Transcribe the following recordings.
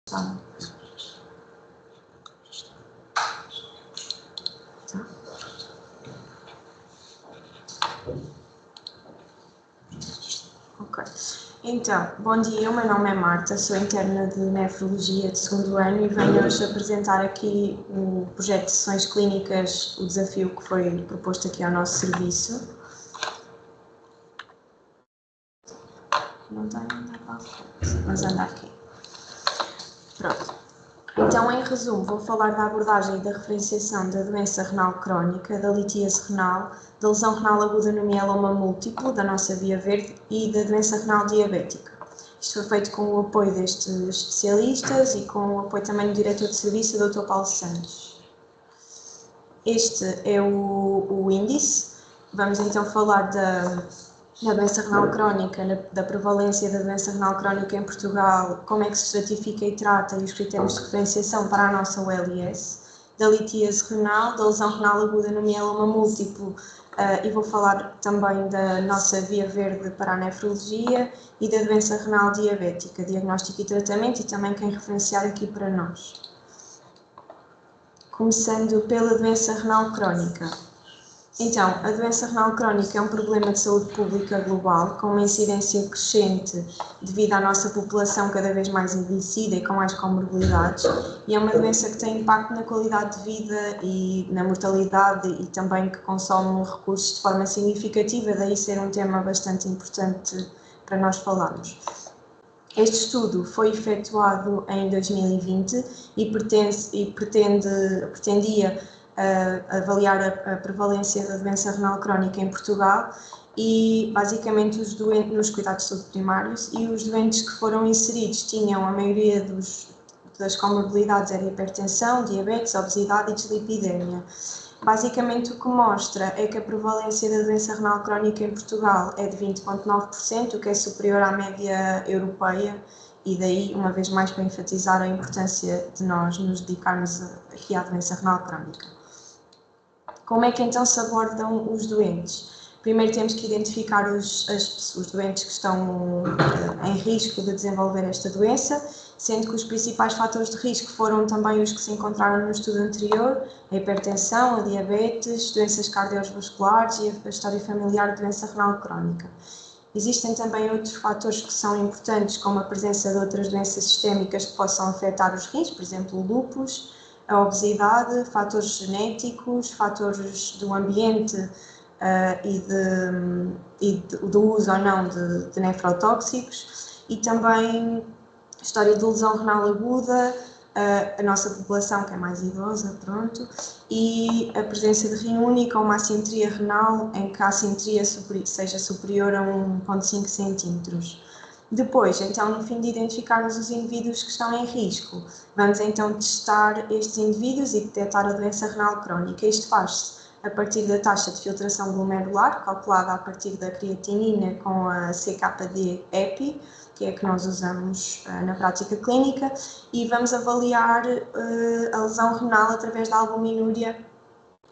Tá. Ok. Então, bom dia, o meu nome é Marta, sou interna de Nefrologia de segundo ano e venho hoje apresentar aqui o projeto de sessões clínicas, o desafio que foi proposto aqui ao nosso serviço. Não tenho nada para a frente, mas anda aqui. Pronto. Então, em resumo, vou falar da abordagem e da referenciação da doença renal crónica, da litíase renal, da lesão renal aguda no mieloma múltiplo, da nossa via verde, e da doença renal diabética. Isto foi feito com o apoio destes especialistas e com o apoio também do diretor de serviço, o Dr. Paulo Santos. Este é o índice. Vamos então falar da doença renal crónica, da prevalência da doença renal crónica em Portugal, como é que se estratifica e trata e os critérios de referenciação para a nossa OLS, da litíase renal, da lesão renal aguda no mieloma múltiplo, e vou falar também da nossa via verde para a nefrologia e da doença renal diabética, diagnóstico e tratamento e também quem referenciar aqui para nós. Começando pela doença renal crónica. Então, a doença renal crónica é um problema de saúde pública global, com uma incidência crescente devido à nossa população cada vez mais envelhecida e com mais comorbilidades, e é uma doença que tem impacto na qualidade de vida e na mortalidade e também que consome recursos de forma significativa, daí ser um tema bastante importante para nós falarmos. Este estudo foi efetuado em 2020 e pretendia avaliar a prevalência da doença renal crónica em Portugal e basicamente os doentes nos cuidados de saúde primários, e os doentes que foram inseridos tinham a maioria das comorbilidades, era hipertensão, diabetes, obesidade e dislipidemia. Basicamente o que mostra é que a prevalência da doença renal crónica em Portugal é de 20,9%, o que é superior à média europeia, e daí, uma vez mais, para enfatizar a importância de nós nos dedicarmos aqui à doença renal crónica. Como é que então se abordam os doentes? Primeiro temos que identificar os doentes que estão em risco de desenvolver esta doença, sendo que os principais fatores de risco foram também os que se encontraram no estudo anterior: a hipertensão, a diabetes, doenças cardiovasculares e a história familiar de doença renal crónica. Existem também outros fatores que são importantes, como a presença de outras doenças sistémicas que possam afetar os rins, por exemplo, o lúpus, a obesidade, fatores genéticos, fatores do ambiente e do uso ou não de nefrotóxicos, e também história de lesão renal aguda, a nossa população que é mais idosa, pronto, e a presença de rim único ou uma assimetria renal em que a assimetria seja superior a 1,5 cm. Depois, então, no fim de identificarmos os indivíduos que estão em risco, vamos então testar estes indivíduos e detectar a doença renal crónica. Isto faz-se a partir da taxa de filtração glomerular, calculada a partir da creatinina com a CKD-EPI, que é a que nós usamos na prática clínica, e vamos avaliar a lesão renal através da albuminúria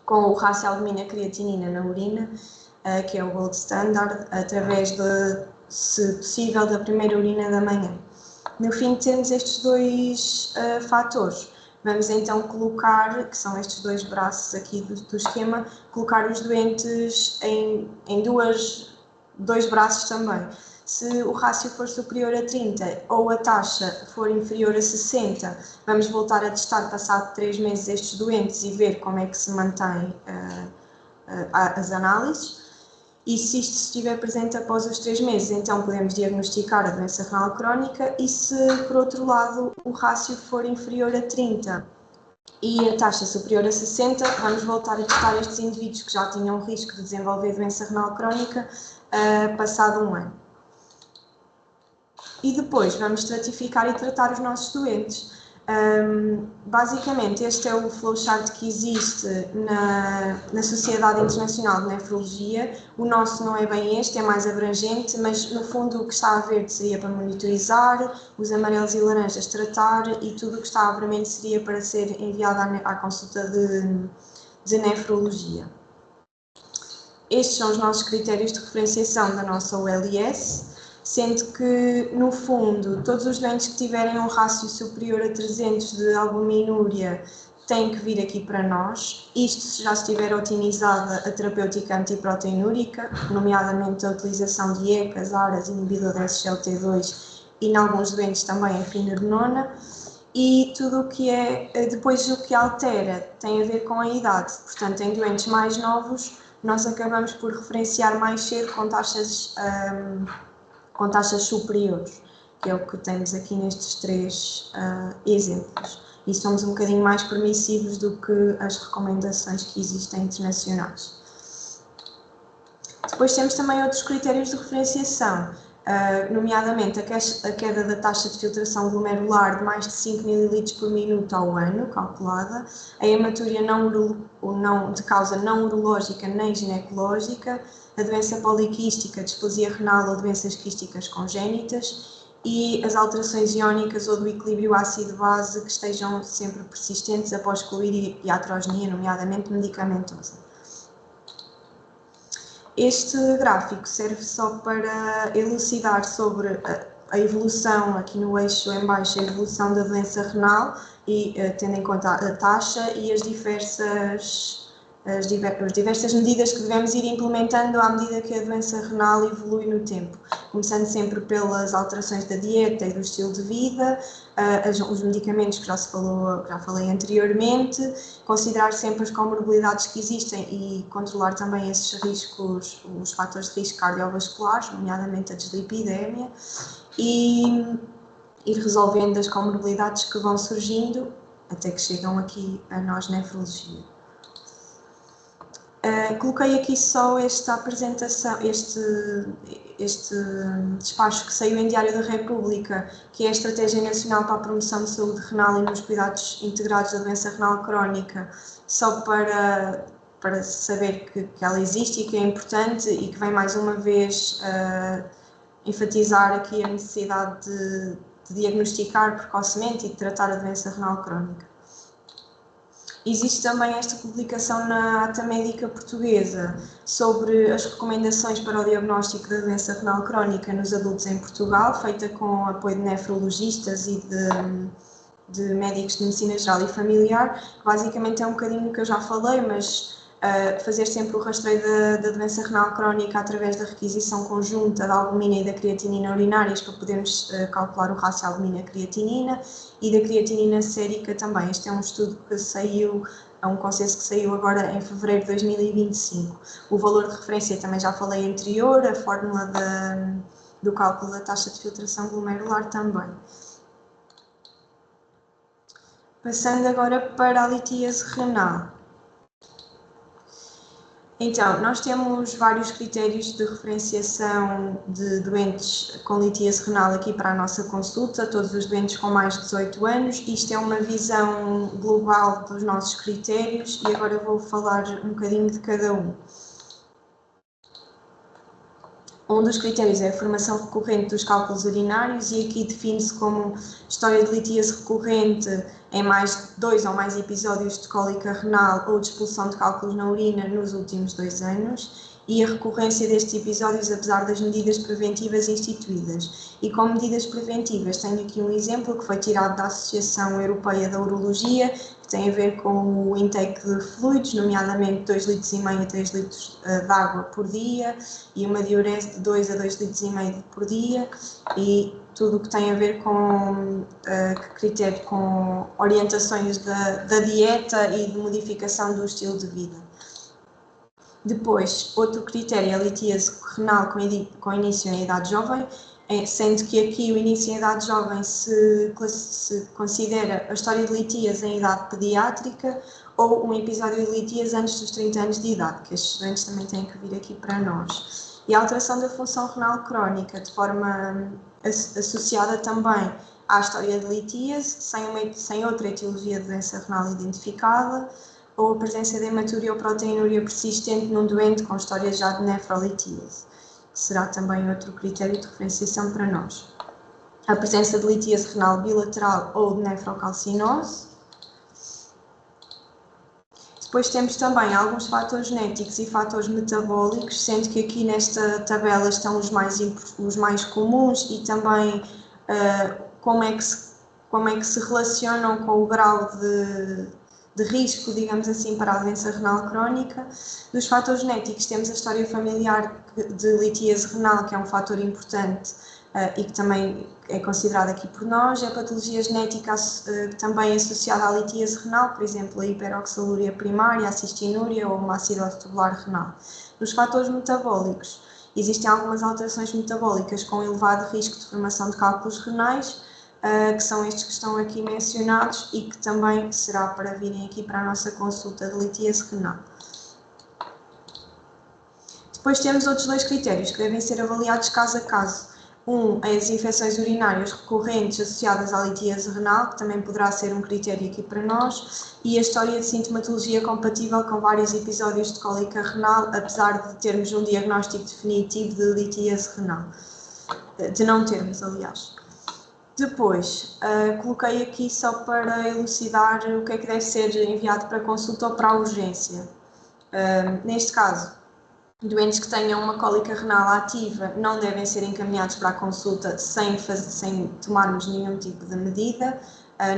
com o rácio albumina-creatinina na urina, que é o gold standard, através se possível, da primeira urina da manhã. No fim, temos estes dois fatores. Vamos então colocar, que são estes dois braços aqui do esquema, colocar os doentes em dois braços também. Se o rácio for superior a 30 ou a taxa for inferior a 60, vamos voltar a testar passado 3 meses estes doentes e ver como é que se mantém as análises. E se isto estiver presente após os 3 meses, então podemos diagnosticar a doença renal crónica, e se, por outro lado, o rácio for inferior a 30 e a taxa superior a 60, vamos voltar a testar estes indivíduos que já tinham risco de desenvolver doença renal crónica passado 1 ano. E depois vamos estratificar e tratar os nossos doentes. Basicamente, este é o flowchart que existe na Sociedade Internacional de Nefrologia. O nosso não é bem este, é mais abrangente, mas no fundo o que está a verde seria para monitorizar, os amarelos e laranjas tratar, e tudo o que está a vermelho seria para ser enviado à consulta de nefrologia. Estes são os nossos critérios de referenciação da nossa OLS. sendo que, no fundo, todos os doentes que tiverem um rácio superior a 300 de albuminúria têm que vir aqui para nós, isto se já estiver otimizada a terapêutica antiproteinúrica, nomeadamente a utilização de ECAs, ARAs, inibidor da SGLT2 e, em alguns doentes, também a finerenona. E tudo o que depois o que altera tem a ver com a idade, portanto, em doentes mais novos, nós acabamos por referenciar mais cedo com taxas superiores, que é o que temos aqui nestes 3 exemplos. E somos um bocadinho mais permissivos do que as recomendações que existem internacionais. Depois temos também outros critérios de referenciação, nomeadamente a queda da taxa de filtração glomerular de mais de 5 ml por minuto ao ano, calculada, a hematúria de causa não urológica nem ginecológica, a doença poliquística, displasia renal ou doenças quísticas congénitas e as alterações iónicas ou do equilíbrio ácido-base que estejam sempre persistentes após excluir iatrogenia, nomeadamente medicamentosa. Este gráfico serve só para elucidar sobre a evolução, aqui no eixo em baixo, a evolução da doença renal, e tendo em conta a taxa e as diversas medidas que devemos ir implementando à medida que a doença renal evolui no tempo, começando sempre pelas alterações da dieta e do estilo de vida, os medicamentos que já falei anteriormente, considerar sempre as comorbilidades que existem e controlar também esses riscos, os fatores de risco cardiovasculares, nomeadamente a dislipidemia, e ir resolvendo as comorbilidades que vão surgindo até que chegam aqui a nós, nefrologia. Coloquei aqui só esta apresentação, este despacho que saiu em Diário da República, que é a Estratégia Nacional para a Promoção de Saúde Renal e nos Cuidados Integrados da Doença Renal Crónica, só para saber que ela existe e que é importante e que vem mais uma vez enfatizar aqui a necessidade de diagnosticar precocemente e de tratar a doença renal crónica. Existe também esta publicação na Ata Médica Portuguesa sobre as recomendações para o diagnóstico da doença renal crónica nos adultos em Portugal, feita com apoio de nefrologistas e de médicos de medicina geral e familiar. Basicamente é um bocadinho do que eu já falei, mas fazer sempre o rastreio da doença renal crónica através da requisição conjunta da albumina e da creatinina urinárias para podermos calcular o rácio albumina-creatinina e da creatinina sérica também. Este é um estudo que saiu, é um consenso que saiu agora em fevereiro de 2025. O valor de referência também já falei anterior, a fórmula do cálculo da taxa de filtração glomerular também. Passando agora para a litíase renal. Então, nós temos vários critérios de referenciação de doentes com litíase renal aqui para a nossa consulta, todos os doentes com mais de 18 anos. Isto é uma visão global dos nossos critérios e agora eu vou falar um bocadinho de cada um. Um dos critérios é a formação recorrente dos cálculos urinários e aqui define-se como história de litíase recorrente em mais de 2 ou mais episódios de cólica renal ou de expulsão de cálculos na urina nos últimos 2 anos e a recorrência destes episódios apesar das medidas preventivas instituídas. E como medidas preventivas tenho aqui um exemplo que foi tirado da Associação Europeia da Urologia, que tem a ver com o intake de fluidos, nomeadamente 2,5 litros a 3 litros de água por dia e uma diurese de 2 a 2,5 litros por dia e tudo o que tem a ver com critério, com orientações da dieta e de modificação do estilo de vida. Depois, outro critério é a litíase renal com início em idade jovem, sendo que aqui o início em idade jovem se considera a história de litíase em idade pediátrica ou um episódio de litíase antes dos 30 anos de idade, que estes doentes também têm que vir aqui para nós. E a alteração da função renal crónica, de forma associada também à história de litíase, sem outra etiologia de doença renal identificada, ou a presença de hematúria ou proteinúria persistente num doente com história já de nefrolitíase, que será também outro critério de referenciação para nós. A presença de litíase renal bilateral ou de nefrocalcinose. Depois temos também alguns fatores genéticos e fatores metabólicos, sendo que aqui nesta tabela estão os mais comuns e também como é que se relacionam com o grau de risco, digamos assim, para a doença renal crónica. Dos fatores genéticos temos a história familiar de litíase renal, que é um fator importante e que também é considerado aqui por nós. A patologia genética também associada à litíase renal, por exemplo, a hiperoxaluria primária, a cistinúria ou uma acidose tubular renal. Nos fatores metabólicos, existem algumas alterações metabólicas com elevado risco de formação de cálculos renais, que são estes que estão aqui mencionados e que também será para virem aqui para a nossa consulta de litíase renal. Depois temos outros dois critérios que devem ser avaliados caso a caso. As infecções urinárias recorrentes associadas à litíase renal, que também poderá ser um critério aqui para nós, e a história de sintomatologia compatível com vários episódios de cólica renal, apesar de termos um diagnóstico definitivo de litíase renal. De não termos, aliás. Depois, coloquei aqui só para elucidar o que é que deve ser enviado para consulta ou para a urgência. Neste caso, doentes que tenham uma cólica renal ativa não devem ser encaminhados para a consulta sem tomarmos nenhum tipo de medida,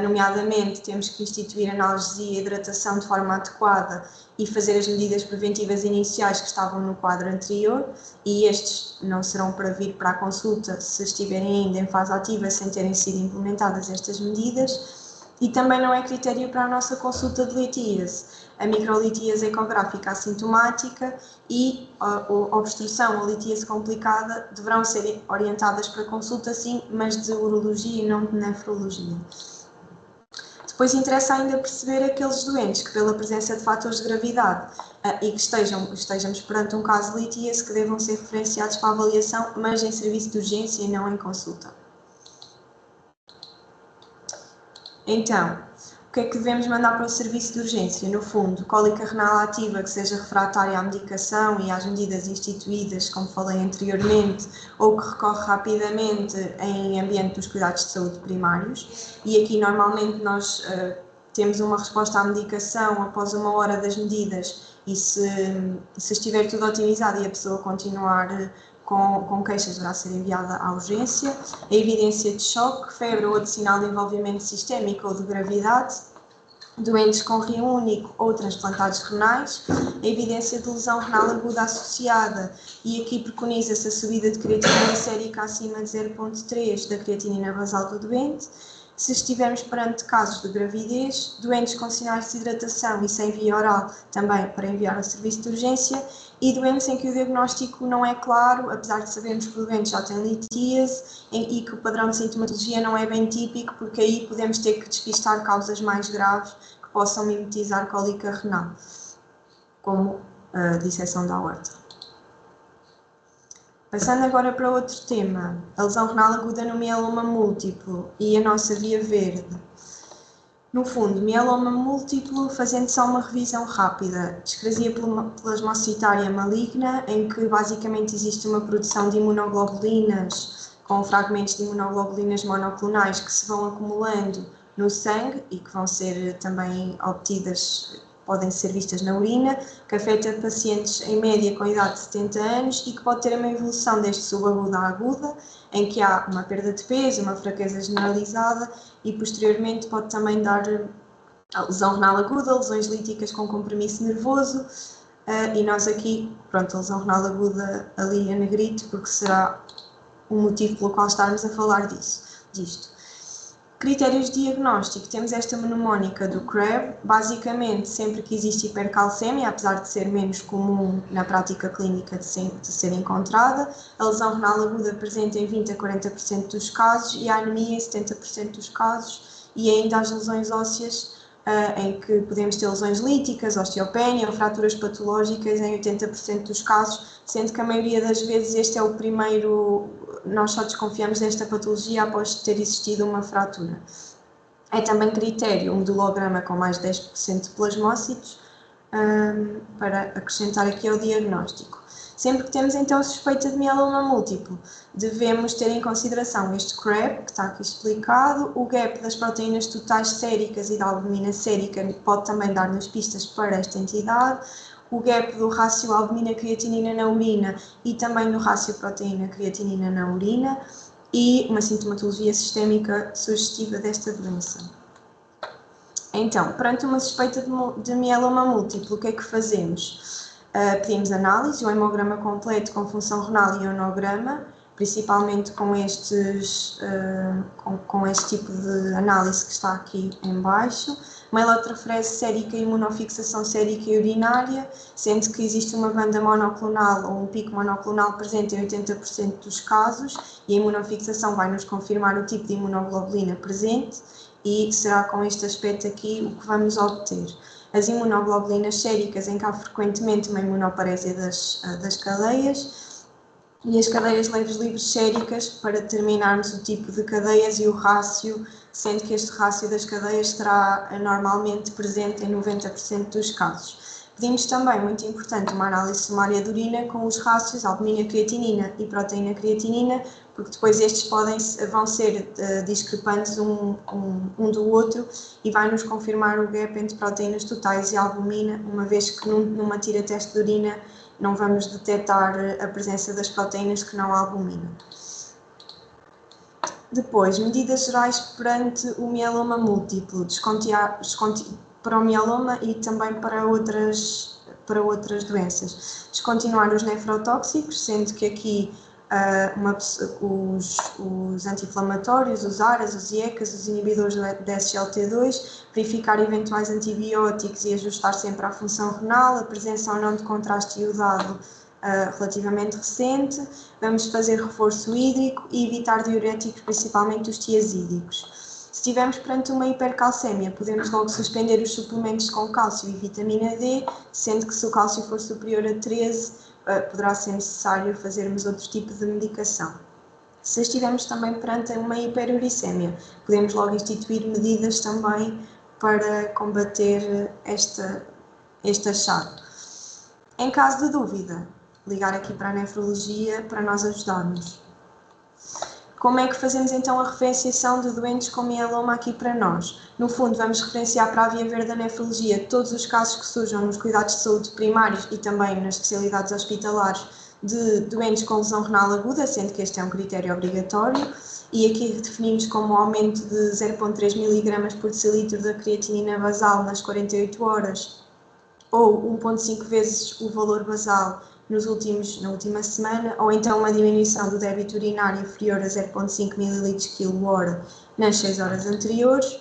nomeadamente temos que instituir analgesia e hidratação de forma adequada e fazer as medidas preventivas iniciais que estavam no quadro anterior, e estes não serão para vir para a consulta se estiverem ainda em fase ativa sem terem sido implementadas estas medidas. E também não é critério para a nossa consulta de litíase a microlitíase ecográfica assintomática e a obstrução ou litíase complicada deverão ser orientadas para consulta sim, mas de urologia e não de nefrologia. Depois interessa ainda perceber aqueles doentes que, pela presença de fatores de gravidade e que estejamos perante um caso de litíase, que devam ser referenciados para avaliação, mas em serviço de urgência e não em consulta. Então, o que é que devemos mandar para o serviço de urgência? No fundo, cólica renal ativa que seja refratária à medicação e às medidas instituídas, como falei anteriormente, ou que recorre rapidamente em ambiente dos cuidados de saúde primários. E aqui, normalmente, nós temos uma resposta à medicação após 1 hora das medidas e se estiver tudo otimizado e a pessoa continuar com queixas, deverá ser enviada à urgência. A evidência de choque, febre ou outro sinal de envolvimento sistémico ou de gravidade, doentes com rio único ou transplantados renais, a evidência de lesão renal aguda associada, e aqui preconiza-se a subida de creatinina sérica acima de 0,3 da creatinina basal do doente. Se estivermos perante casos de gravidez, doentes com sinais de desidratação e sem via oral, também para enviar ao serviço de urgência, e doentes em que o diagnóstico não é claro, apesar de sabermos que o doente já tem litíase e que o padrão de sintomatologia não é bem típico, porque aí podemos ter que despistar causas mais graves que possam mimetizar cólica renal, como a disseção da aorta. Passando agora para outro tema, a lesão renal aguda no mieloma múltiplo e a nossa via verde. No fundo, mieloma múltiplo, fazendo só uma revisão rápida, discrasia plasmocitária maligna, em que basicamente existe uma produção de imunoglobulinas com fragmentos de imunoglobulinas monoclonais que se vão acumulando no sangue e que vão ser também obtidas, podem ser vistas na urina, que afeta pacientes em média com idade de 70 anos e que pode ter uma evolução desde subaguda a aguda, em que há uma perda de peso, uma fraqueza generalizada e posteriormente pode também dar a lesão renal aguda, lesões líticas com compromisso nervoso e nós aqui, pronto, a lesão renal aguda ali a negrito, porque será o motivo pelo qual estarmos a falar disto. Critérios de diagnóstico, temos esta mnemónica do CREB, basicamente sempre que existe hipercalcemia, apesar de ser menos comum na prática clínica de ser encontrada, a lesão renal aguda presente em 20 a 40% dos casos e a anemia em 70% dos casos, e ainda as lesões ósseas, em que podemos ter lesões líticas, osteopenia ou fraturas patológicas em 80% dos casos, sendo que a maioria das vezes este é o primeiro, nós só desconfiamos desta patologia após ter existido uma fratura. É também critério um medulograma com mais de 10% de plasmócitos para acrescentar aqui ao diagnóstico. Sempre que temos então suspeita de mieloma múltiplo, devemos ter em consideração este CREB, que está aqui explicado, o gap das proteínas totais séricas e da albumina sérica pode também dar-nos pistas para esta entidade, o gap do rácio albumina-creatinina na urina e também do rácio proteína-creatinina na urina e uma sintomatologia sistémica sugestiva desta doença. Então, perante uma suspeita de mieloma múltiplo, o que é que fazemos? Pedimos análise, o hemograma completo com função renal e ionograma, principalmente com este tipo de análise que está aqui em baixo, uma eletroforese sérica e imunofixação sérica e urinária, sendo que existe uma banda monoclonal ou um pico monoclonal presente em 80% dos casos e a imunofixação vai nos confirmar o tipo de imunoglobulina presente e será com este aspecto aqui o que vamos obter. As imunoglobulinas séricas, em que há frequentemente uma imunoparésia das cadeias, e as cadeias leves livres séricas, para determinarmos o tipo de cadeias e o rácio, sendo que este rácio das cadeias estará normalmente presente em 90% dos casos. Pedimos também, muito importante, uma análise sumária de urina com os rácios albumina-creatinina e proteína-creatinina, porque depois estes vão ser discrepantes um do outro e vai-nos confirmar o gap entre proteínas totais e albumina, uma vez que numa tira-teste de urina não vamos detectar a presença das proteínas que não albumina. Depois, medidas gerais perante o mieloma múltiplo, para o mieloma e também para outras doenças. Descontinuar os nefrotóxicos, sendo que aqui os anti-inflamatórios, os ARAs, os IECAs, os inibidores do SGLT2, verificar eventuais antibióticos e ajustar sempre à função renal, a presença ou não de contraste iodado relativamente recente, vamos fazer reforço hídrico e evitar diuréticos, principalmente os tiazídicos. Se estivermos perante uma hipercalcémia, podemos logo suspender os suplementos com cálcio e vitamina D, sendo que se o cálcio for superior a 13, poderá ser necessário fazermos outro tipo de medicação. Se estivermos também perante uma hiperuricémia, podemos logo instituir medidas também para combater este achado. Em caso de dúvida, ligar aqui para a nefrologia para nós ajudarmos. Como é que fazemos então a referenciação de doentes com mieloma aqui para nós? No fundo, vamos referenciar para a via verde da nefrologia todos os casos que surjam nos cuidados de saúde primários e também nas especialidades hospitalares de doentes com lesão renal aguda, sendo que este é um critério obrigatório, e aqui definimos como aumento de 0,3 mg por decilitro da creatinina basal nas 48 horas, ou 1,5 vezes o valor basal na última semana, ou então uma diminuição do débito urinário inferior a 0,5 ml/kg nas 6 horas anteriores,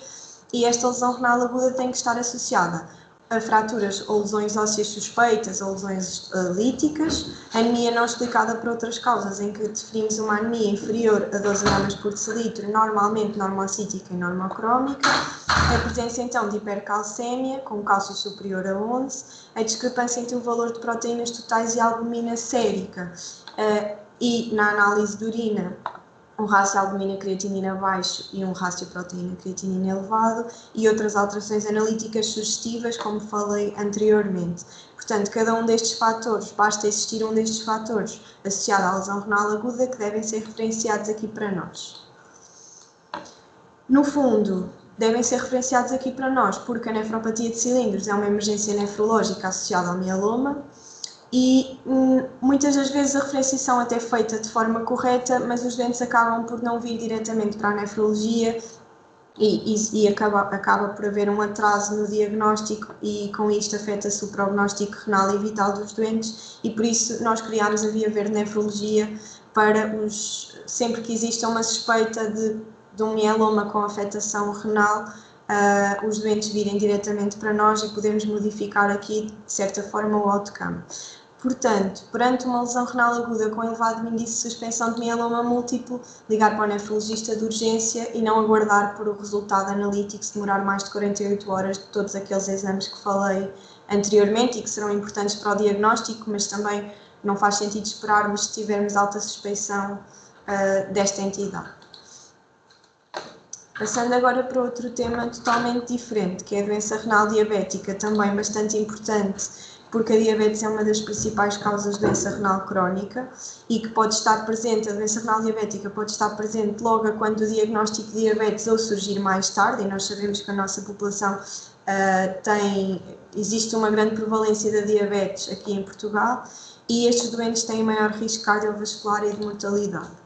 e esta lesão renal aguda tem que estar associada a fraturas ou lesões ósseas suspeitas ou lesões líticas, anemia não explicada por outras causas, em que definimos uma anemia inferior a 12 gramas por decilitro, normalmente normocítica e normocrómica, a presença então de hipercalcémia, com cálcio superior a 11, a discrepância entre o valor de proteínas totais e albumina sérica, e na análise de urina, um rácio albumina-creatinina baixo e um rácio proteína-creatinina elevado, e outras alterações analíticas sugestivas, como falei anteriormente. Portanto, cada um destes fatores, basta existir um destes fatores associado à lesão renal aguda, que devem ser referenciados aqui para nós. No fundo, devem ser referenciados aqui para nós porque a nefropatia de cilindros é uma emergência nefrológica associada ao mieloma, e muitas das vezes a referenciação até é feita de forma correta, mas os doentes acabam por não vir diretamente para a nefrologia e acaba por haver um atraso no diagnóstico, e com isto afeta-se o prognóstico renal e vital dos doentes, e por isso nós criámos a via verde nefrologia para sempre que exista uma suspeita de um mieloma com afetação renal, os doentes virem diretamente para nós e podemos modificar aqui, de certa forma, o outcome. Portanto, perante uma lesão renal aguda com elevado índice de suspensão de mieloma múltiplo, ligar para o nefrologista de urgência e não aguardar por o resultado analítico se demorar mais de 48 horas de todos aqueles exames que falei anteriormente e que serão importantes para o diagnóstico, mas também não faz sentido esperarmos se tivermos alta suspeição desta entidade. Passando agora para outro tema totalmente diferente, que é a doença renal diabética, também bastante importante porque a diabetes é uma das principais causas de doença renal crónica e que pode estar presente, a doença renal diabética pode estar presente logo a quando o diagnóstico de diabetes ou surgir mais tarde, e nós sabemos que a nossa população existe uma grande prevalência da diabetes aqui em Portugal, e estes doentes têm maior risco cardiovascular e de mortalidade.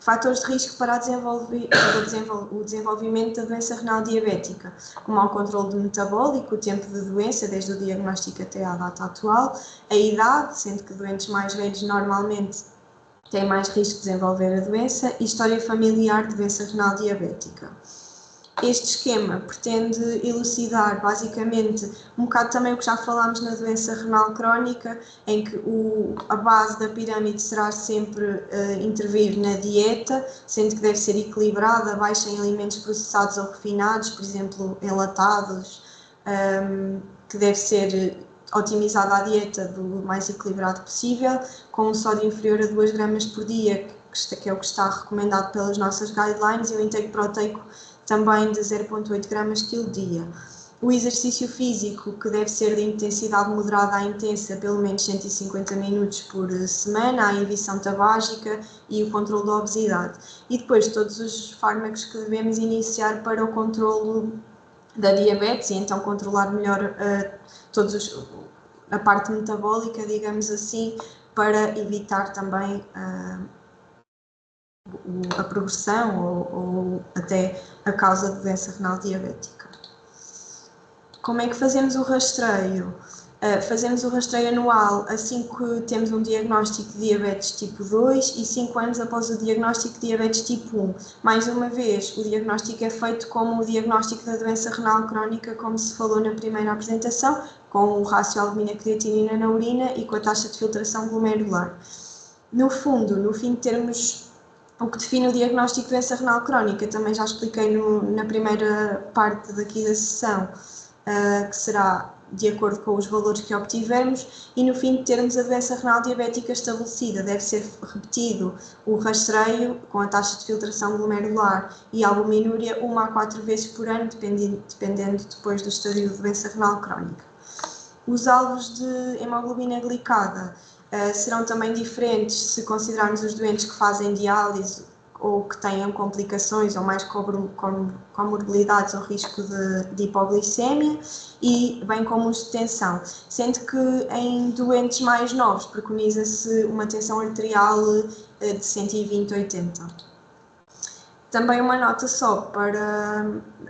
Fatores de risco para o desenvolvimento da doença renal diabética, como o controle do metabólico, o tempo de doença, desde o diagnóstico até à data atual, a idade, sendo que doentes mais velhos normalmente têm mais risco de desenvolver a doença, e história familiar de doença renal diabética. Este esquema pretende elucidar basicamente um bocado também o que já falámos na doença renal crónica, em que a base da pirâmide será sempre intervir na dieta, sendo que deve ser equilibrada, baixa em alimentos processados ou refinados, por exemplo, enlatados, que deve ser otimizada a dieta do mais equilibrado possível, com um sódio inferior a 2 gramas por dia, que é o que está recomendado pelas nossas guidelines, e o intake proteico também de 0,8 gramas quilo dia. O exercício físico, que deve ser de intensidade moderada a intensa, pelo menos 150 minutos por semana, a inhibição tabágica e o controle da obesidade. E depois todos os fármacos que devemos iniciar para o controlo da diabetes, e então controlar melhor a parte metabólica, digamos assim, para evitar também a progressão ou até a causa de doença renal diabética. Como é que fazemos o rastreio? Fazemos o rastreio anual assim que temos um diagnóstico de diabetes tipo 2 e 5 anos após o diagnóstico de diabetes tipo 1. Mais uma vez, o diagnóstico é feito como o diagnóstico da doença renal crónica, como se falou na primeira apresentação, com o rácio albumina-creatinina na urina e com a taxa de filtração glomerular. No fundo, no fim de termos o que define o diagnóstico de doença renal crónica, também já expliquei na primeira parte daqui da sessão, que será de acordo com os valores que obtivermos, e no fim de termos a doença renal diabética estabelecida, deve ser repetido o rastreio com a taxa de filtração glomerular e a albuminúria 1 a 4 vezes por ano, dependendo depois do estádio de doença renal crónica. Os alvos de hemoglobina glicada serão também diferentes se considerarmos os doentes que fazem diálise ou que tenham complicações ou mais comorbilidades ou risco de hipoglicemia, e bem como os de tensão, sendo que em doentes mais novos preconiza-se uma tensão arterial de 120/80. Também uma nota só para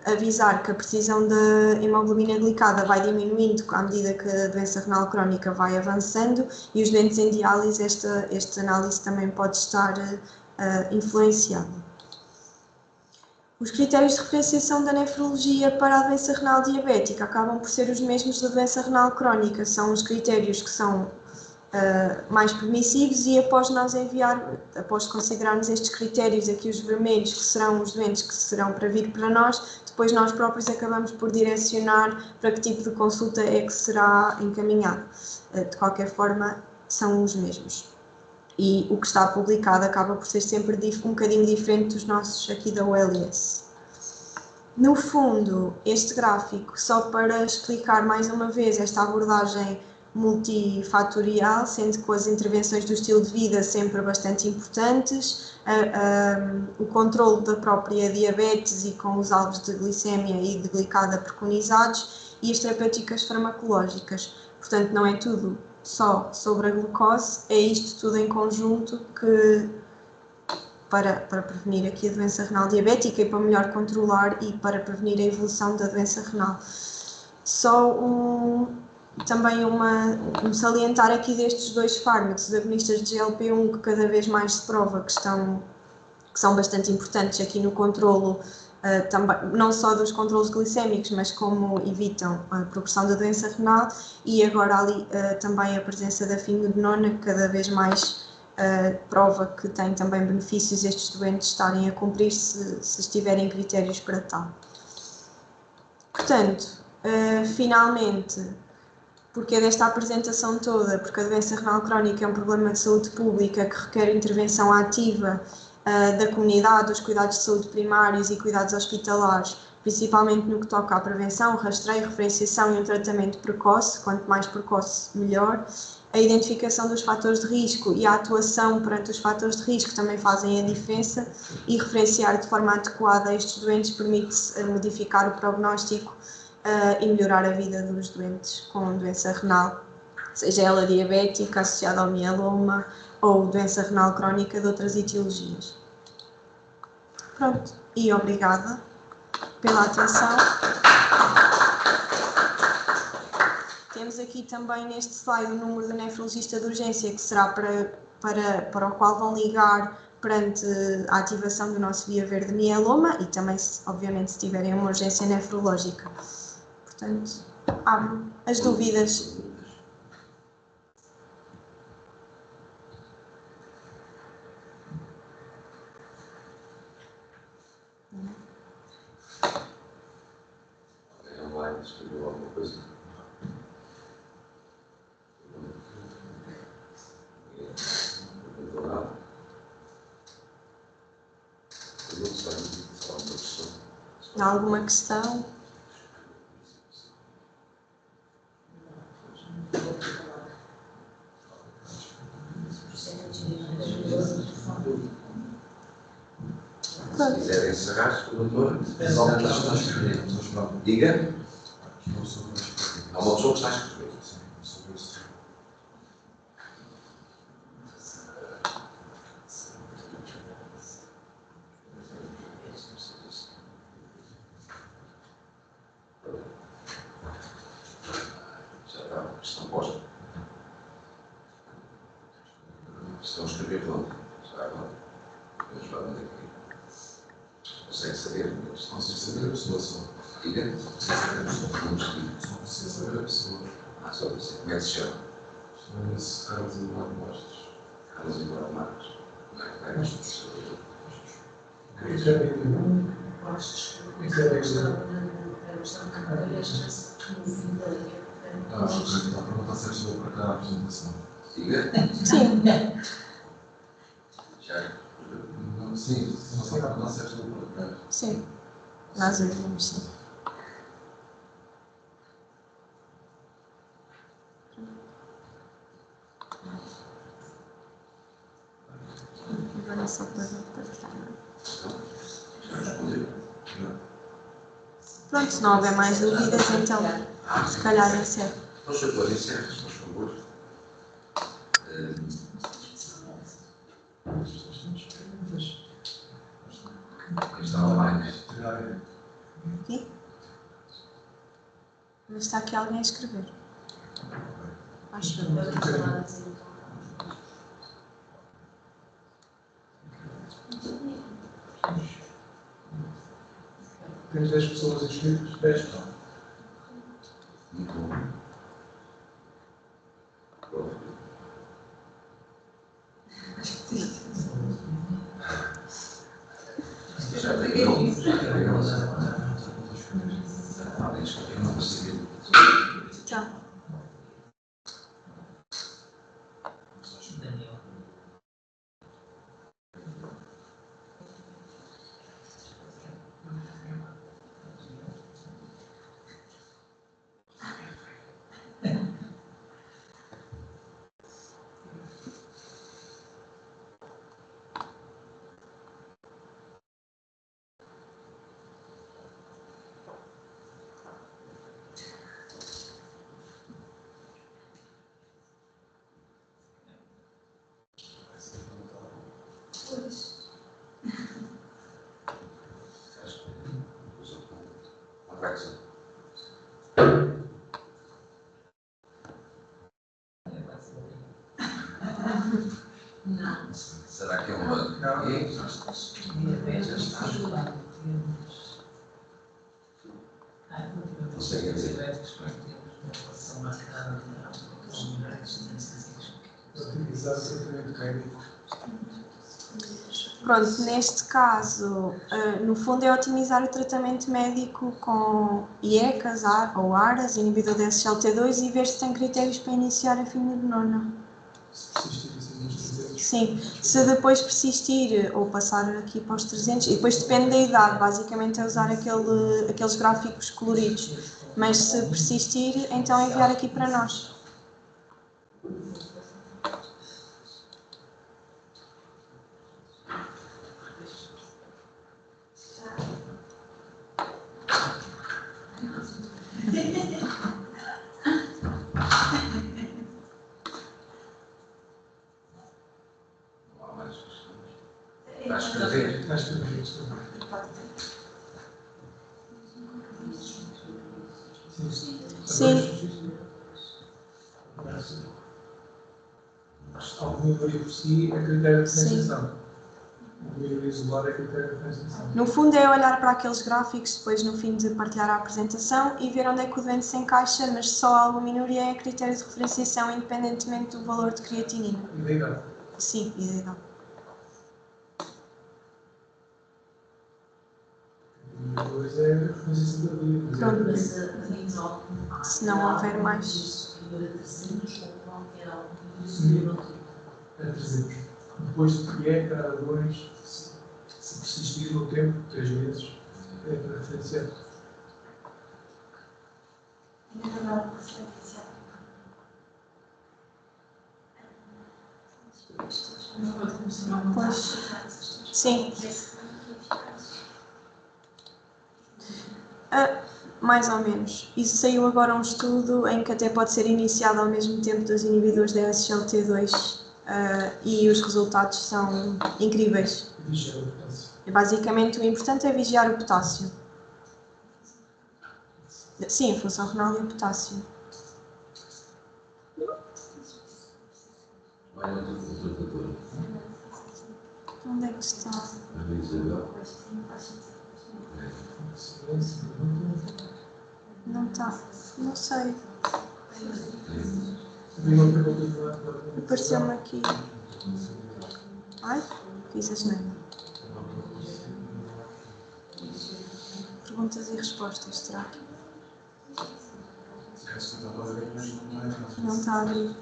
avisar que a precisão da hemoglobina glicada vai diminuindo à medida que a doença renal crónica vai avançando, e os doentes em diálise, esta análise também pode estar influenciada. Os critérios de referenciação da nefrologia para a doença renal diabética acabam por ser os mesmos da doença renal crónica, são os critérios que são mais permissivos, e após considerarmos estes critérios, aqui os vermelhos, que serão os doentes que serão para vir para nós, depois nós próprios acabamos por direcionar para que tipo de consulta é que será encaminhado. De qualquer forma, são os mesmos. E o que está publicado acaba por ser sempre um bocadinho diferente dos nossos aqui da OLS. No fundo, este gráfico, só para explicar mais uma vez esta abordagem multifatorial, sendo que as intervenções do estilo de vida sempre bastante importantes, o controle da própria diabetes e com os alvos de glicemia e de glicada preconizados, e as terapêuticas farmacológicas. Portanto, não é tudo só sobre a glucose, é isto tudo em conjunto que para prevenir aqui a doença renal diabética e para melhor controlar e para prevenir a evolução da doença renal. Só também um salientar aqui destes dois fármacos, os agonistas de GLP-1, que cada vez mais se prova que são bastante importantes aqui no controlo, também, não só dos controlos glicémicos, mas como evitam a progressão da doença renal, e agora ali também a presença da fingodenona, que cada vez mais prova que tem também benefícios estes doentes estarem a cumprir se estiverem critérios para tal. Portanto, finalmente, porque desta apresentação toda, porque a doença renal crónica é um problema de saúde pública que requer intervenção ativa da comunidade, dos cuidados de saúde primários e cuidados hospitalares, principalmente no que toca à prevenção, rastreio, referenciação e um tratamento precoce, quanto mais precoce melhor. A identificação dos fatores de risco e a atuação perante os fatores de risco também fazem a diferença, e referenciar de forma adequada estes doentes permite modificar o prognóstico e melhorar a vida dos doentes com doença renal, seja ela diabética, associada ao mieloma ou doença renal crónica de outras etiologias. Pronto, e obrigada pela atenção. Temos aqui também neste slide o número do nefrologista de urgência, que será para o qual vão ligar perante a ativação do nosso via verde mieloma e também, obviamente, se tiverem uma urgência nefrológica. Portanto, abro as dúvidas. Online, escreveu alguma coisa? Não nada. Eu não sei, só uma questão. Há alguma questão? Se quiserem encerrar, doutor, diga. Há uma pessoa que está a escrever. Já está a questão posta. Estão a escrever tudo. Já agora. Vamos lá onde é que consegue saber, mas não sei saber a pessoa só. Diga. Só precisa saber a pessoa. Só precisa. Como é que se chama? Chama-se Carlos Eduardo Bastos. Carlos Eduardo Bastos. Não é que vai Bastos? A pergunta se chegou para cá a apresentação. Diga. Sim. Já. Sim, só que a pergunta se chegou para cá. Sim. Nós ouvimos, sim. Agora só para estar. Já respondeu? Pronto, se não houver mais dúvidas, então, se calhar encerro. Por favor, encerre, por favor. Está online. Aqui? Mas está aqui alguém a escrever. Acho que Temos 10 pessoas inscritas? 10 não. Muito bom. Já tem Tchau. Será que é um banco? Conseguem dizer? Utilizar o tratamento médico. Pronto, neste caso, no fundo é otimizar o tratamento médico com IECAs ou ARAs, inibidor de SGLT2, e ver se tem critérios para iniciar a fenilbenona. Se isto é Sim, se depois persistir ou passar aqui para os 300, e depois depende da idade, basicamente é usar aqueles gráficos coloridos, mas se persistir, então enviar aqui para nós. Não há mais questões. Está a escrever? Está a escrever isto. Sim. Alguma maioria por si é critério de diferenciação. A maioria isolar é critério de diferenciação. No fundo é olhar para aqueles gráficos depois no fim de partilhar a apresentação e ver onde é que o doente se encaixa, mas só a albuminuria é critério de referenciação independentemente do valor de creatinina. E da idade? Sim, e da idade. E depois é a referenciação da vida. Pronto. Se não houver mais. É 300. Depois de é cada 2, se persistir no tempo, 3 meses, é para referenciar. Pois. Sim. Mais ou menos. Isso saiu agora um estudo em que até pode ser iniciado ao mesmo tempo dos inibidores da SGLT2 e os resultados são incríveis. Vigiar o potássio. Basicamente, o importante é vigiar o potássio. Sim, a função renal e o potássio. Vai na doutora. Onde é que está? A Isabel. Silêncio, Não está. Não sei. havia uma pergunta para Apareceu-me aqui. Ai, fiz asneira. Perguntas e respostas, será? Não está a abrir.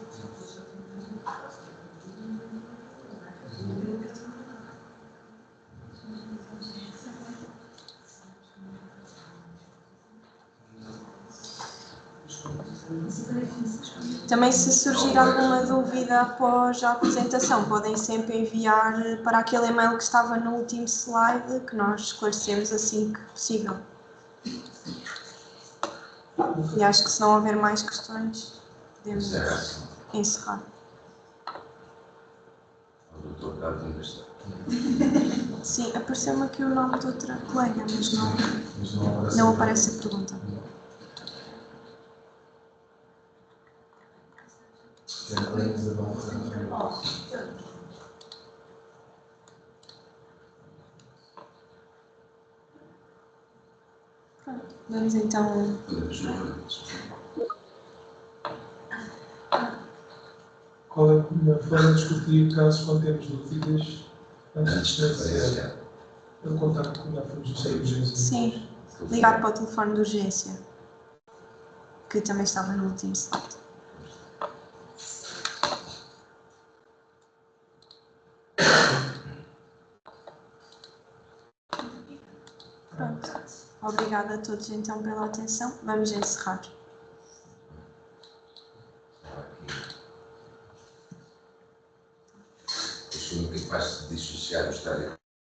Também, se surgir alguma dúvida após a apresentação, podem sempre enviar para aquele e-mail que estava no último slide, que nós esclarecemos assim que possível. E acho que se não houver mais questões, podemos encerrar. O doutor Carlos ainda está. Sim, apareceu-me aqui o nome de outra colega, mas não aparece a pergunta. Pronto, vamos então. qual é a melhor forma de discutir casos quando temos dúvidas antes de diferenciar? Eu contacto com a Fundação de Urgência. Sim, ligar para o telefone de urgência, que também estava no último slide. Pronto. Obrigada a todos então pela atenção. Vamos encerrar. Deixa-me que faz dissociar o estádio